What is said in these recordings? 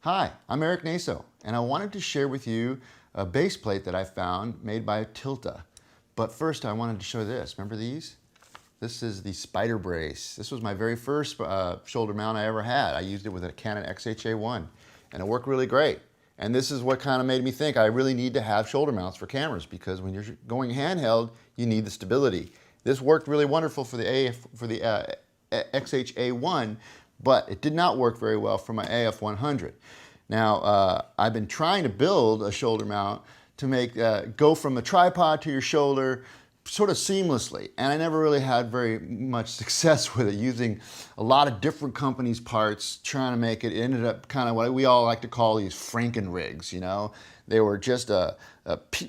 Hi, I'm Eric Naso, and I wanted to share with you a base plate that I found made by Tilta. But first I wanted to show this. Remember these? This is the Spider Brace. This was my very first shoulder mount I ever had. I used it with a Canon XHA1, and it worked really great. And this is what kind of made me think I really need to have shoulder mounts for cameras, because when you're going handheld, you need the stability. This worked really wonderful for the XHA1, but it did not work very well for my AF100. Now, I've been trying to build a shoulder mount to make go from a tripod to your shoulder sort of seamlessly, and I never really had very much success with it, using a lot of different companies' parts, trying to make it. It ended up kind of what we all like to call these Franken rigs, you know? They were just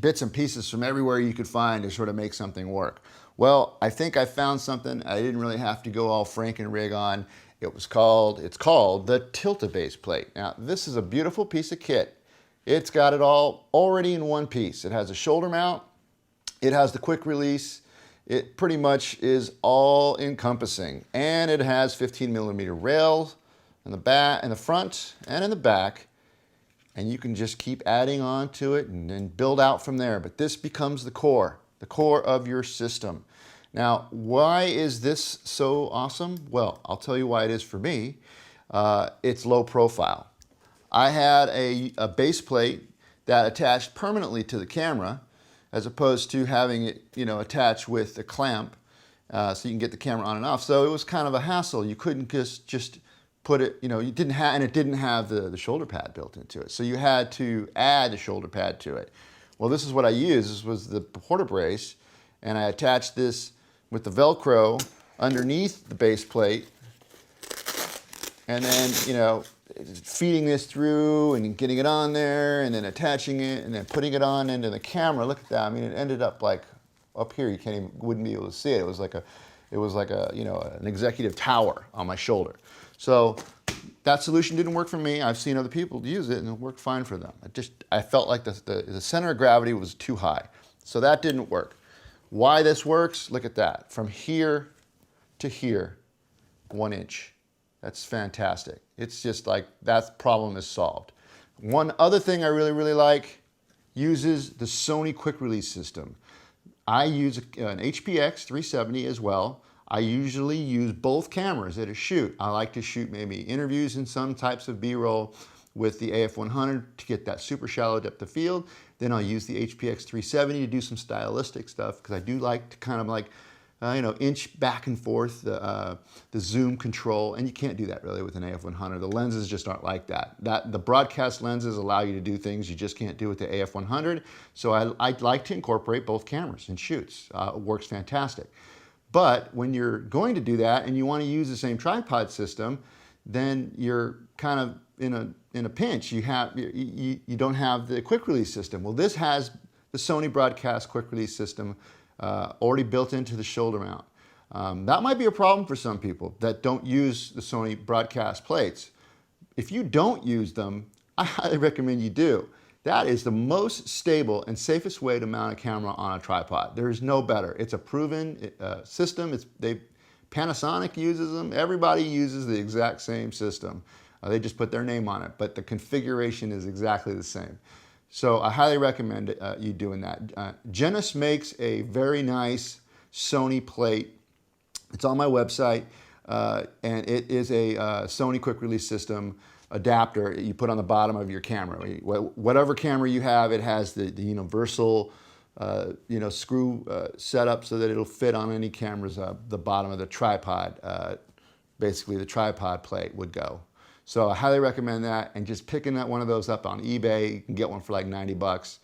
bits and pieces from everywhere you could find to sort of make something work. Well, I think I found something I didn't really have to go all Franken rig on. It's called the Tilta base plate. Now, this is a beautiful piece of kit. It's got it all already in one piece. It has a shoulder mount, it has the quick release, it pretty much is all encompassing. And it has 15mm rails in the back, in the front and in the back. And you can just keep adding on to it and build out from there. But this becomes the core of your system. Now, why is this so awesome? Well, I'll tell you why it is for me. It's low profile. I had a base plate that attached permanently to the camera, as opposed to having it, attached with a clamp, so you can get the camera on and off. So it was kind of a hassle. You couldn't just put it, you didn't have, and it didn't have the shoulder pad built into it. So you had to add the shoulder pad to it. Well, this is what I used. This was the porta brace, and I attached this with the Velcro underneath the base plate, and then, feeding this through and getting it on there, and then attaching it, and then putting it on into the camera. Look at that. I mean, it ended up like up here. You wouldn't be able to see it. It was like an executive tower on my shoulder. So that solution didn't work for me. I've seen other people use it, and it worked fine for them. I felt like the center of gravity was too high. So that didn't work. Why this works, look at that. From here to here, 1 inch. That's fantastic. It's just like that problem is solved. One other thing I really, really like, uses the Sony quick release system. I use an HPX370 as well. I usually use both cameras at a shoot. I like to shoot maybe interviews and some types of B-roll with the AF100 to get that super shallow depth of field. Then I'll use the HPX370 to do some stylistic stuff, because I do like to kind of inch back and forth the zoom control, and you can't do that really with an AF100. The lenses just aren't like that. The broadcast lenses allow you to do things you just can't do with the AF100, so I like to incorporate both cameras in shoots. It works fantastic. But when you're going to do that and you want to use the same tripod system, then you're kind of in a pinch. You don't have the quick release system. Well, this has the Sony broadcast quick release system already built into the shoulder mount. That might be a problem for some people that don't use the Sony broadcast plates. If you don't use them, I highly recommend you do. That is the most stable and safest way to mount a camera on a tripod. There is no better. It's a proven system. Panasonic uses them. Everybody uses the exact same system. They just put their name on it, but the configuration is exactly the same. So I highly recommend you doing that. Genus makes a very nice Sony plate. It's on my website, and it is a Sony quick release system adapter you put on the bottom of your camera. Whatever camera you have, it has the universal screw setup so that it'll fit on any cameras. The bottom of the tripod, basically the tripod plate would go. So I highly recommend that, and just picking one of those up on eBay. You can get one for like 90 bucks.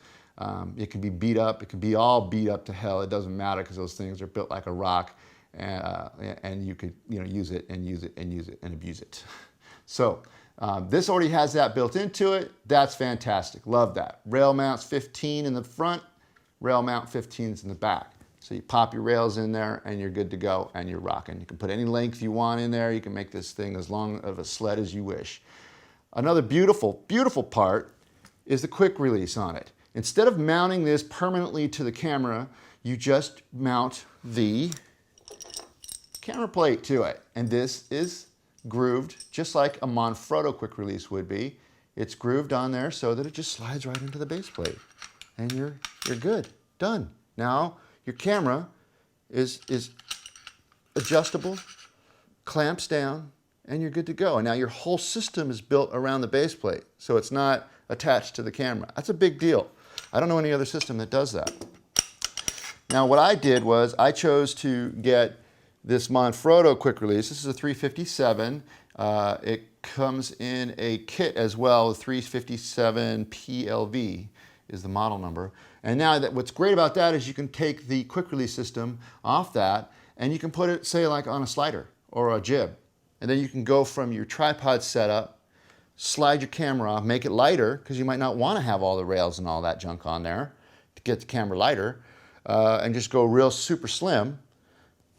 It can be beat up. It can be all beat up to hell. It doesn't matter, because those things are built like a rock, and you could use it and use it and use it and abuse it. So this already has that built into it. That's fantastic. Love that. Rail mounts 15 in the front, rail mount 15s in the back. So you pop your rails in there and you're good to go, and you're rocking. You can put any length you want in there. You can make this thing as long of a sled as you wish. Another beautiful, beautiful part is the quick release on it. Instead of mounting this permanently to the camera, you just mount the camera plate to it. And this is grooved just like a Frodo quick release would be. it's grooved on there so that it just slides right into the base plate. And you're good, done. Now your camera is adjustable, clamps down, and you're good to go. And now your whole system is built around the base plate, so it's not attached to the camera. That's a big deal. I don't know any other system that does that. Now what I did was I chose to get this Frodo quick release. This is a 357. It comes in a kit as well. The 357 PLV is the model number. And now what's great about that is you can take the quick release system off that and you can put it, say, like on a slider or a jib. And then you can go from your tripod setup, slide your camera off, make it lighter, because you might not want to have all the rails and all that junk on there to get the camera lighter, and just go real super slim.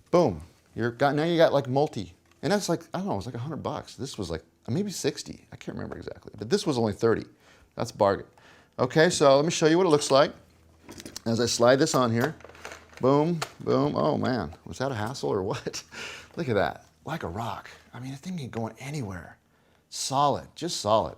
Boom. Now you got like multi. And that's like, I don't know, it was like $100. This was like maybe 60. I can't remember exactly. But this was only 30. That's bargain. Okay, so let me show you what it looks like. As I slide this on here, boom, boom. Oh man, was that a hassle or what? Look at that, like a rock. I mean, the thing ain't going anywhere. Solid, just solid.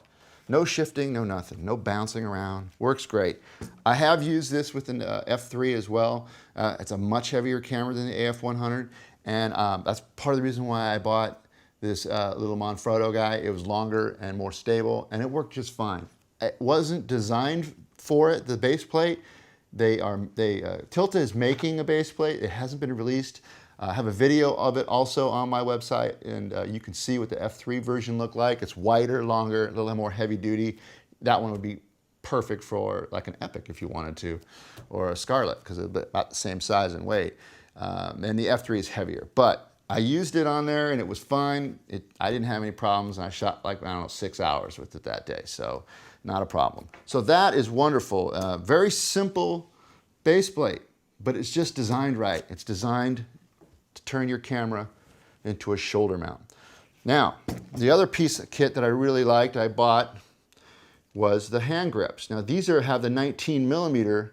No shifting, no nothing, no bouncing around. Works great. I have used this with an F3 as well. It's a much heavier camera than the AF100, and that's part of the reason why I bought this little Frodo guy. It was longer and more stable, and it worked just fine. It wasn't designed for it, the base plate. Tilta is making a base plate. It hasn't been released. I have a video of it also on my website, and you can see what the F3 version looked like. It's wider, longer, a little more heavy duty. That one would be perfect for like an Epic if you wanted to, or a Scarlet, because it's about the same size and weight. And the F3 is heavier. But I used it on there and it was fine. I didn't have any problems, and I shot like, I don't know, 6 hours with it that day. So not a problem. So that is wonderful. Very simple base plate, but it's just designed right. It's designed to turn your camera into a shoulder mount. Now, the other piece of kit that I really liked, I bought, was the hand grips. Now these have the 19mm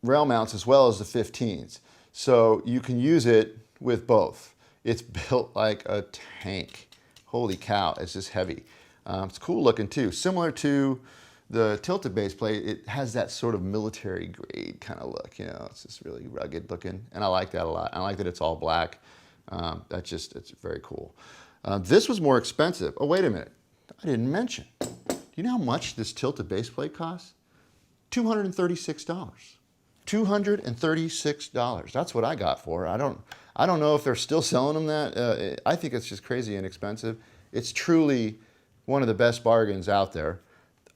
rail mounts as well as the 15s. So you can use it with both. It's built like a tank. Holy cow, it's just heavy. It's cool looking too. Similar to the Tilta base plate, it has that sort of military grade kind of look. You know, it's just really rugged looking, and I like that a lot. I like that it's all black. It's very cool. This was more expensive. Oh, wait a minute. I didn't mention. Do you know how much this Tilta base plate costs? $236. $236. That's what I got for it. I don't know if they're still selling them that. I think it's just crazy inexpensive. It's truly one of the best bargains out there.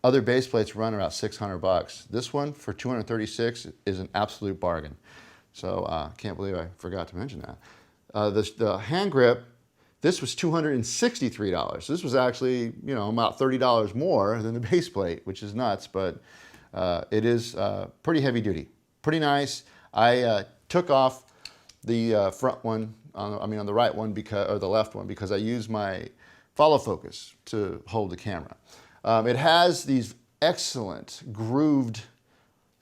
Other base plates run about $600. This one for $236 is an absolute bargain. So can't believe I forgot to mention that. The hand grip, this was $263. So this was actually, you know, about $30 more than the base plate, which is nuts, but it is pretty heavy duty. Pretty nice. I took off the front one, on the right one, or the left one, because I used my follow focus to hold the camera. It has these excellent grooved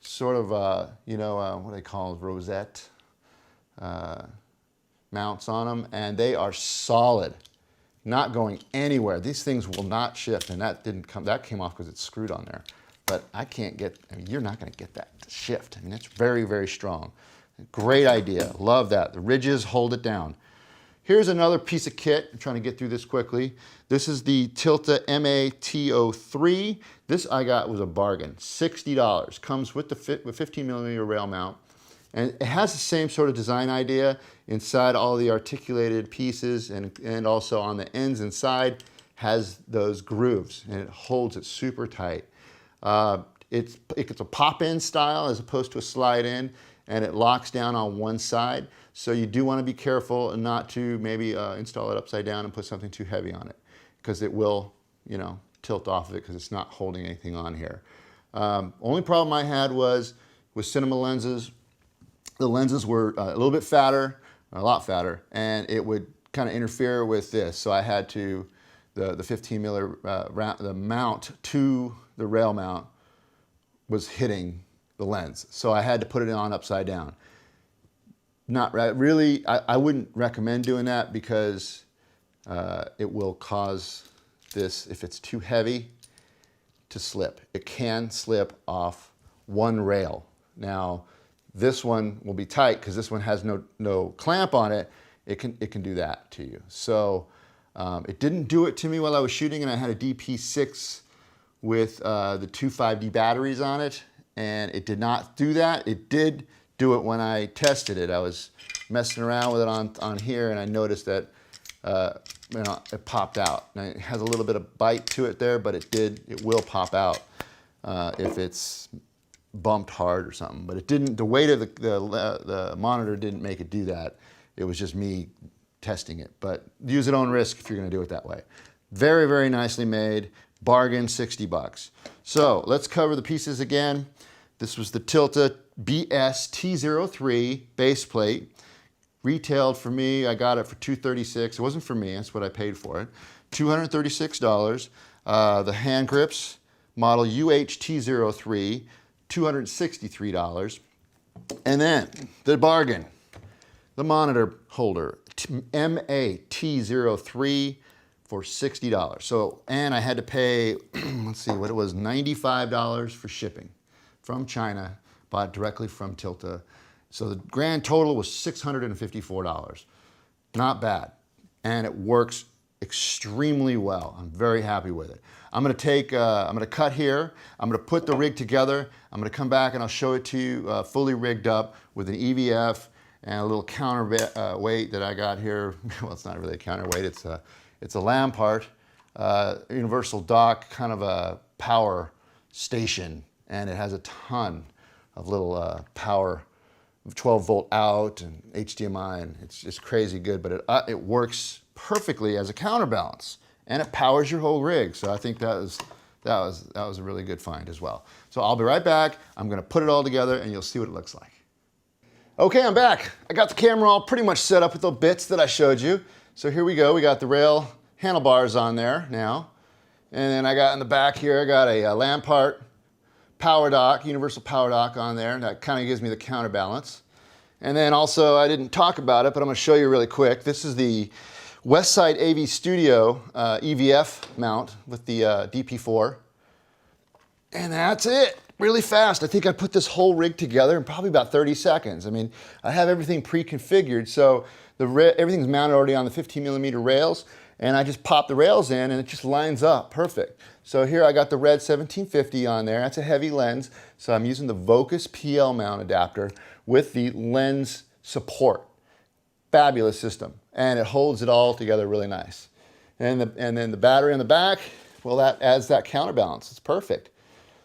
sort of, what do they call it, rosette mounts on them, and they are solid, not going anywhere. These things will not shift, and that came off because it's screwed on there. But you're not going to get that to shift. I mean, it's very, very strong. Great idea. Love that. The ridges hold it down. Here's another piece of kit. I'm trying to get through this quickly. This is the Tilta BS-T03. This I got was a bargain. $60. Comes with the 15mm rail mount. And it has the same sort of design idea inside all the articulated pieces, and also on the ends inside has those grooves, and it holds it super tight. It's a pop-in style as opposed to a slide-in, and it locks down on one side. So you do want to be careful not to maybe install it upside down and put something too heavy on it, because it will, tilt off of it because it's not holding anything on here. Only problem I had was with cinema lenses. The lenses were a little bit fatter, a lot fatter, and it would kind of interfere with this. So I had to, the 15mm the mount to the rail mount was hitting the lens. So I had to put it on upside down. Not really, I wouldn't recommend doing that, because it will cause this, if it's too heavy, to slip. It can slip off one rail. Now, this one will be tight because this one has no clamp on it. It can do that to you. So it didn't do it to me while I was shooting, and I had a DP6 with the two 5D batteries on it, and it did not do that. It did do it when I tested it. I was messing around with it on here, and I noticed that you know, it popped out. Now, it has a little bit of bite to it there, but it will pop out if it's bumped hard or something. But it didn't, the weight of the monitor didn't make it do that. It was just me testing it. But use at own risk if you're gonna do it that way. Very, very nicely made. Bargain, 60 bucks. So let's cover the pieces again. This was the Tilta BS-T03 base plate. Retailed for me, I got it for $236. It wasn't for me, that's what I paid for it. $236. The hand grips, model UHT03, $263. And then the bargain, the monitor holder, MAT03 for $60. So, and I had to pay, let's see what it was, $95 for shipping from China, bought directly from Tilta. So the grand total was $654. Not bad. And it works extremely well. I'm very happy with it. I'm gonna cut here. I'm gonna put the rig together. I'm gonna come back and I'll show it to you fully rigged up with an EVF and a little counterweight that I got here. Well, it's not really a counterweight. It's a lamb part, universal dock, kind of a power station. And it has a ton of little power, 12 volt out and HDMI, and it's just crazy good, but it works perfectly as a counterbalance, and it powers your whole rig. So I think that was a really good find as well. So I'll be right back. I'm gonna put it all together and you'll see what it looks like. Okay, I'm back. I got the camera all pretty much set up with the bits that I showed you. So here we go. We got the rail handlebars on there now. And then I got in the back here, I got a lamp part, power dock, universal power dock on there. That kind of gives me the counterbalance. And then also, I didn't talk about it, but I'm gonna show you really quick. This is the Westside AV Studio EVF mount with the DP4. And that's it, really fast. I think I put this whole rig together in probably about 30 seconds. I mean, I have everything pre-configured, so everything's mounted already on the 15mm rails, and I just pop the rails in and it just lines up perfect. So here I got the red 1750 on there. That's a heavy lens, so I'm using the Vocus PL mount adapter with the lens support. Fabulous system, and it holds it all together really nice. And then the battery in the back, well, that adds that counterbalance. It's perfect.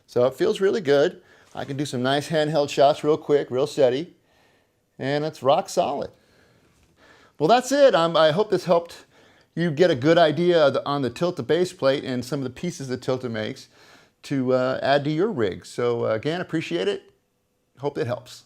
So it feels really good. I can do some nice handheld shots real quick, real steady, and it's rock solid. Well, that's it. I hope this helped you get a good idea on the Tilta base plate and some of the pieces that Tilta makes to add to your rig. So again, appreciate it. Hope it helps.